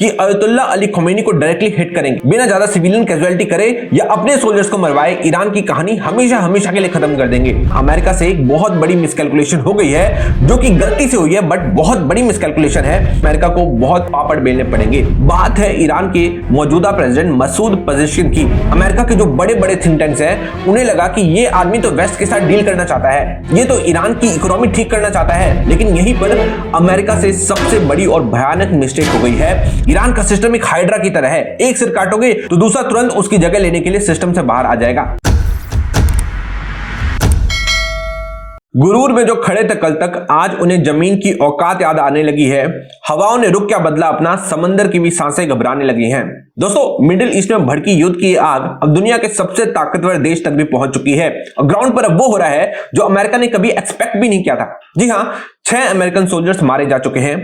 कि अयतुल्ला अली खमीनी को directly hit करेंगे, बिना ज्यादा सिविलियन कैजुअलिटी करे या अपने सोल्जर्स को मरवाए ईरान की कहानी हमेशा हमेशा के लिए खत्म कर देंगे। अमेरिका से एक बहुत बड़ी मिसकैलकुलेशन हो गई है, जो कि गलती से हुई है, बट बहुत बड़ी मिसकैलकुलेशन है। अमेरिका को बहुत पापड़ बेलने पड़ेंगे। बात है ईरान के मौजूदा प्रेसिडेंट मसूद पेजेश्किन की। अमेरिका के जो बड़े बड़े थिंक टैंक्स हैं, उन्हें लगा कि ये आदमी तो वेस्ट के साथ डील करना चाहता है, ये तो ईरान की इकोनॉमी ठीक करना चाहता है। लेकिन यहीं पर अमेरिका से सबसे बड़ी और भयानक मिस्टेक हो गई है। ईरान का सिस्टम एक हाइड्रा की तरह है, एक सिर काटोगे तो दूसरा तुरंत उसकी जगह लेने के लिए सिस्टम से बाहर आ जाएगा। गुरूर में जो खड़े थे कल तक, आज उन्हें जमीन की औकात याद आने लगी है। हवाओं ने रुख क्या बदला अपना, समंदर की भी सांसें घबराने लगी हैं। दोस्तों, मिडिल ईस्ट में भड़की युद्ध की आग अब दुनिया के सबसे ताकतवर देश तक भी पहुंच चुकी है और ग्राउंड पर अब वो हो रहा है जो अमेरिका ने कभी एक्सपेक्ट भी नहीं किया था। जी हां, 6 अमेरिकन सोल्जर्स मारे जा चुके हैं।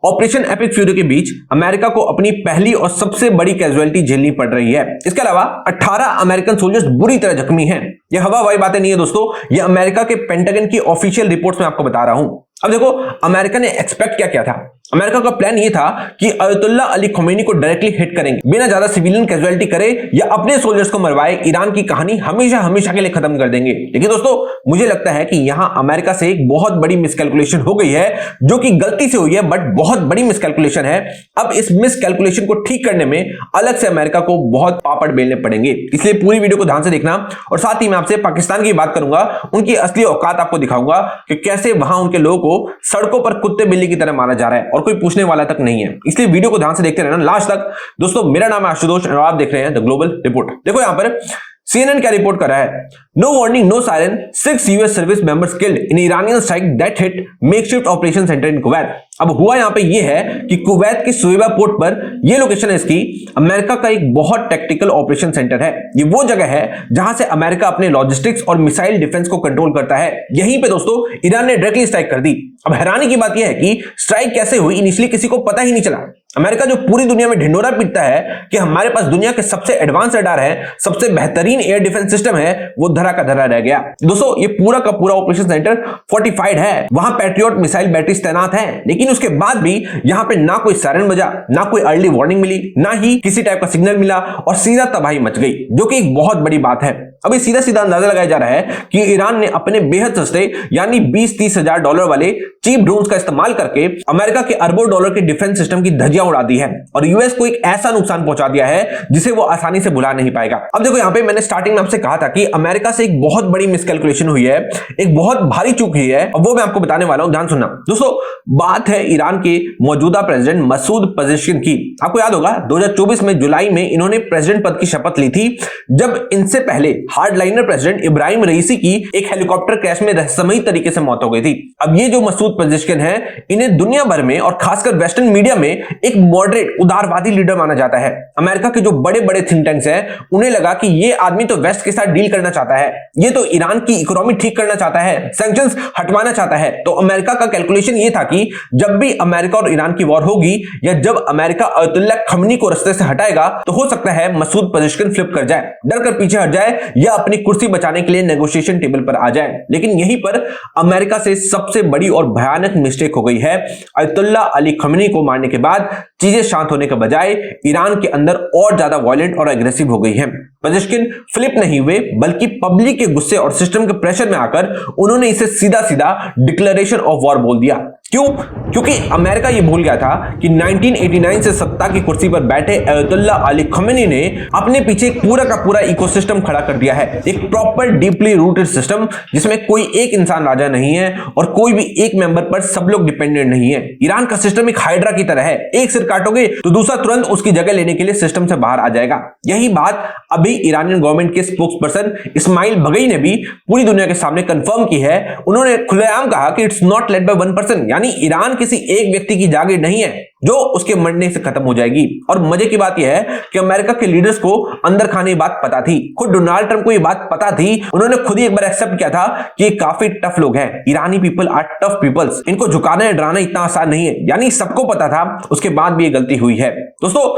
ऑपरेशन एपिक फ्यूरी के बीच अमेरिका को अपनी पहली और सबसे बड़ी कैजुअलिटी झेलनी पड़ रही है। इसके अलावा 18 अमेरिकन सोल्जर्स बुरी तरह जख्मी हैं। ये हवाई बातें नहीं है दोस्तों, ये अमेरिका के पेंटागन की ऑफिशियल रिपोर्ट्स में आपको बता रहा हूं। अब देखो, अमेरिका ने एक्सपेक्ट क्या किया था। अमेरिका का प्लान ये था कि अयतुल्ला अली खमीनी को डायरेक्टली हिट करेंगे, बिना ज्यादा सिविलियन कैजुअलिटी करे या अपने सोल्जर्स को मरवाए ईरान की कहानी हमेशा हमेशा के लिए खत्म कर देंगे। लेकिन दोस्तों, मुझे लगता है कि यहां अमेरिका से एक बहुत बड़ी मिसकैलकुलेशन हो गई है, जो कि गलती से हुई है, बट बहुत बड़ी मिसकैलकुलेशन है। अब इस मिसकैलकुलेशन को ठीक करने में अलग से अमेरिका को बहुत पापड़ बेलने पड़ेंगे। इसलिए पूरी वीडियो को ध्यान से देखना और साथ ही मैं आपसे पाकिस्तान की बात करूंगा, उनकी असली औकात आपको दिखाऊंगा कि कैसे वहां उनके लोगों को सड़कों पर कुत्ते बिल्ली की तरह मारा जा रहा है और कोई पूछने वाला तक नहीं है। इसलिए वीडियो को ध्यान से देखते रहना लास्ट तक। दोस्तों, मेरा नाम है आशुतोष और आप देख रहे हैं द ग्लोबल रिपोर्ट। देखो यहां पर CNN क्या रिपोर्ट कर रहा है। No warning, no siren, 6 US service members killed in Iranian strike that hit makeshift operation centre in Kuwait. अब हुआ यहां पे ये है कि कुवैत के सुएबा पोर्ट पर, ये लोकेशन है इसकी, अमेरिका का एक बहुत टैक्टिकल ऑपरेशन सेंटर है। ये वो जगह है जहां से अमेरिका अपने लॉजिस्टिक्स और मिसाइल डिफेंस को कंट्रोल करता है। यहीं पे दोस्तों ईरान ने डायरेक्टली स्ट्राइक कर दी। अब हैरानी की बात यह है कि स्ट्राइक कैसे हुई, इनिशियली किसी को पता ही नहीं चला। अमेरिका जो पूरी दुनिया में ढिंडोरा पीटता है कि हमारे पास दुनिया के सबसे एडवांस रडार है, सबसे बेहतरीन एयर डिफेंस सिस्टम है, वो धरा का धरा रह गया। दोस्तों, ये पूरा का पूरा ऑपरेशन सेंटर फोर्टिफाइड है, वहां पैट्रियट मिसाइल बैटरीज तैनात हैं, लेकिन उसके बाद भी यहां पे ना कोई सायरन बजा, ना कोई अर्ली वार्निंग मिली, ना ही किसी टाइप का सिग्नल मिला और सीधा तबाही मच गई, जो कि एक बहुत बड़ी बात है। अभी सीधा सीधा अंदाजा लगाया जा रहा है कि ईरान ने अपने बेहद सस्ते यानी 20-30 हजार डॉलर वाले चीप ड्रोन्स का इस्तेमाल करके अमेरिका के अरबों डॉलर के डिफेंस सिस्टम की धज्जियां उड़ा दी है और यूएस को एक ऐसा नुकसान पहुंचा दिया है जिसे वो आसानी से भुला नहीं पाएगा। अब देखो, यहां पे मैंने स्टार्टिंग में आपसे कहा था कि अमेरिका से एक बहुत बड़ी मिसकैलकुलेशन हुई है, एक बहुत भारी चूक हुई है, और वो मैं आपको बताने वाला हूं, ध्यान सुनना। दोस्तों, बात है ईरान के मौजूदा प्रेसिडेंट मसूद पेजेश्किन की। आपको याद होगा 2024 में जुलाई में इन्होंने प्रेसिडेंट पद की शपथ ली थी, जब इनसे पहले हार्डलाइनर प्रेसिडेंट इब्राहिम रईसी की एक हेलीकॉप्टर क्रैश में रहस्यमयी तरीके से मौत हो गई थी। अब ये जो मसूद पेजेश्किन है, इन्हें दुनिया भर में और खासकर वेस्टर्न मीडिया में एक मॉडरेट उदारवादी लीडर माना जाता है। अमेरिका के जो बड़े बड़े थिंक टैंक्स हैं, उन्हें लगा कि ये आदमी तो वेस्ट के साथ डील करना चाहता है, ये तो ईरान की इकोनॉमी ठीक करना चाहता है, सैंक्शंस हटवाना चाहता है। तो अमेरिका का कैलकुलेशन ये था कि जब भी अमेरिका और ईरान की वॉर होगी या जब अमेरिका अयतुल्ला खमीनी को रास्ते से हटाएगा, तो हो सकता है मसूद पेजेश्किन फ्लिप कर जाए, डर कर पीछे हट जाए या अपनी कुर्सी बचाने के लिए नेगोशिएशन टेबल पर आ जाए। लेकिन यहीं पर अमेरिका से सबसे बड़ी और भयानक मिस्टेक हो गई है। अयतुल्ला अली खमीनी को मारने के बाद चीजें शांत होने के बजाय ईरान के अंदर और ज्यादा वायलेंट और एग्रेसिव हो गई है। पेजेश्किन फ्लिप नहीं हुए, बल्कि पब्लिक के गुस्से और सिस्टम के प्रेशर में आकर उन्होंने इसे सीधा सीधा डिक्लेरेशन ऑफ वॉर बोल दिया। क्यों? क्योंकि अमेरिका ये भूल गया था कि 1989 से सत्ता की कुर्सी पर बैठे अयतुल्ला अली खमीनी ने अपने पीछे पूरा का पूरा इकोसिस्टम खड़ा कर दिया है, एक प्रॉपर डीपली रूटेड सिस्टम जिसमें कोई एक इंसान राजा नहीं है और कोई भी एक मेंबर पर सब लोग डिपेंडेंट नहीं है। ईरान का सिस्टम एक हाइड्रा की तरह है, एक सिर काटोगे तो दूसरा तुरंत उसकी जगह लेने के लिए सिस्टम से बाहर आ जाएगा। यही बात अभी ईरानियन गवर्नमेंट के स्पोक्स पर्सन इस्माइल बगई ने भी पूरी दुनिया के सामने कंफर्म की है। उन्होंने खुलेआम कहा कि it's not led by one person, यानी ईरान किसी एक व्यक्ति की जागीर नहीं है जो उसके मरने से खत्म हो जाएगी। और मजे की बात यह है कि अमेरिका के लीडर्स को अंदर खाने की बात पता थी, खुद डोनाल्ड ट्रंप को ये बात पता थी, उन्होंने खुद ही एक बार एक्सेप्ट किया था कि ये काफी टफ लोग हैं, ईरानी पीपल आर टफ पीपल्स, इनको झुकाना या डराना इतना आसान नहीं है, यानी सबको पता था, उसके बाद भी ये गलती हुई है। दोस्तों,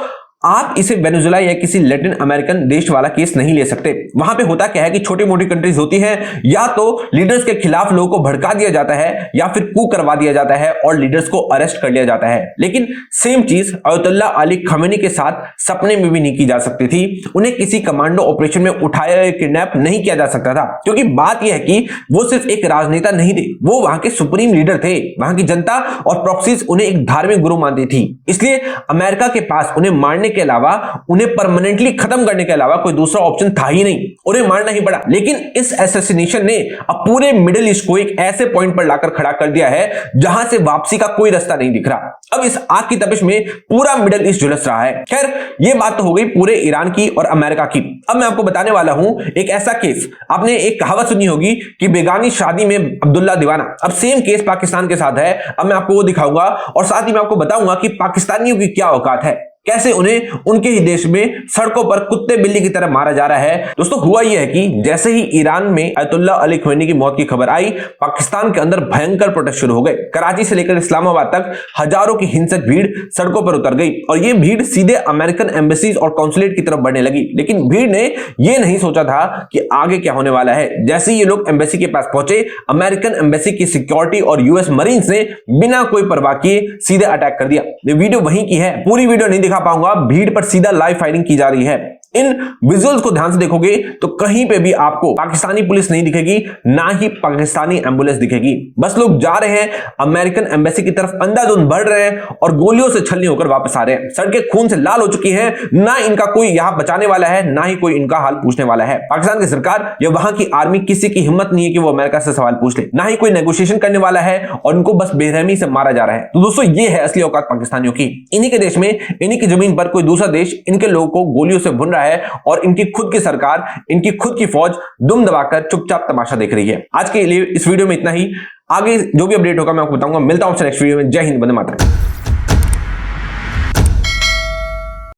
आप इसे वेनेजुएला या किसी लैटिन अमेरिकन देश वाला केस नहीं ले सकते। वहां पे होता क्या है कि छोटी मोटी कंट्रीज होती हैं, या तो लीडर्स के खिलाफ लोगों को भड़का दिया जाता है या फिर कू करवा दिया जाता है और लीडर्स को अरेस्ट कर लिया जाता है। लेकिन सेम चीज अयतुल्ला अली खमेनी के साथ सपने में भी नहीं की जा सकती थी। उन्हें किसी कमांडो ऑपरेशन में उठाया या किडनैप नहीं किया जा सकता था, क्योंकि बात यह है कि वो सिर्फ एक राजनेता नहीं थे, वो वहां के सुप्रीम लीडर थे। वहां की जनता और प्रॉक्सीज उन्हें एक धार्मिक गुरु मानती थी। इसलिए अमेरिका के पास उन्हें मारने के अलावा, उन्हें परमानेंटली खत्म करने के अलावा कोई दूसरा ऑप्शन था ही नहीं। उन्हें मारना ही पड़ा। लेकिन इस असैसिनेशन ने अब पूरे मिडिल ईस्ट को एक ऐसे पॉइंट पर लाकर खड़ा कर दिया है जहां से वापसी का कोई रास्ता नहीं दिख रहा। अब इस आग की तपिश में पूरा मिडिल ईस्ट झुलस रहा है। खैर, यह बात तो हो गई पूरे ईरान की और अमेरिका की। अब मैं आपको बताने वाला हूं एक ऐसा केस। आपने एक कहावत सुनी होगी कि बेगानी शादी में अब्दुल्ला दीवाना। अब सेम केस पाकिस्तान के साथ है। अब मैं आपको वो दिखाऊंगा और साथ ही मैं आपको बताऊंगा कि पाकिस्तानियों की क्या औकात है, कैसे उन्हें उनके ही देश में सड़कों पर कुत्ते बिल्ली की तरह मारा जा रहा है। दोस्तों, हुआ यह है कि जैसे ही ईरान में अयतुल्ला अली खमेनी की मौत की खबर आई, पाकिस्तान के अंदर भयंकर प्रोटेस्ट शुरू हो गए। कराची से लेकर इस्लामाबाद तक हजारों की हिंसक भीड़ सड़कों पर उतर गई और यह भीड़ सीधे अमेरिकन एम्बेसीज और कॉन्सुलेट की तरफ बढ़ने लगी। लेकिन भीड़ ने यह नहीं सोचा था कि आगे क्या होने वाला है। जैसे ही ये लोग एम्बेसी के पास पहुंचे, अमेरिकन एम्बेसी की सिक्योरिटी और यूएस मरीन्स ने बिना कोई परवाह किए सीधे अटैक कर दिया। ये वीडियो वहीं की है, पूरी वीडियो नहीं पाऊंगा। भीड़ पर सीधा लाइव फायरिंग की जा रही है। इन विजुअल्स को ध्यान से देखोगे तो कहीं पे भी आपको पाकिस्तानी पुलिस नहीं दिखेगी, ना ही पाकिस्तानी एम्बुलेंस दिखेगी। बस लोग जा रहे हैं अमेरिकन एम्बेसी की तरफ, अंधाधुंध बढ़ रहे हैं और गोलियों से छलनी होकर वापस आ रहे हैं। सड़कें खून से लाल हो चुकी हैं। ना इनका कोई यहां बचाने वाला है, ना ही कोई इनका हाल पूछने वाला है। पाकिस्तान की सरकार या वहां की आर्मी, किसी की हिम्मत नहीं है कि वो अमेरिका से सवाल पूछ ले, ना ही कोई नेगोशिएशन करने वाला है और इनको बस बेरहमी से मारा जा रहा है। तो दोस्तों, ये है असली औकात पाकिस्तानियों की। इन्हीं के देश में, इन्हीं की जमीन पर कोई दूसरा देश इनके लोगों को गोलियों से भून रहा है और इनकी खुद की सरकार, इनकी खुद की फौज दुम दबाकर चुपचाप तमाशा देख रही है। आज के लिए इस वीडियो में इतना ही। आगे जो भी अपडेट होगा मैं आपको बताऊंगा। मिलता हूं नेक्स्ट वीडियो में। जय हिंद, वंदे मातरम।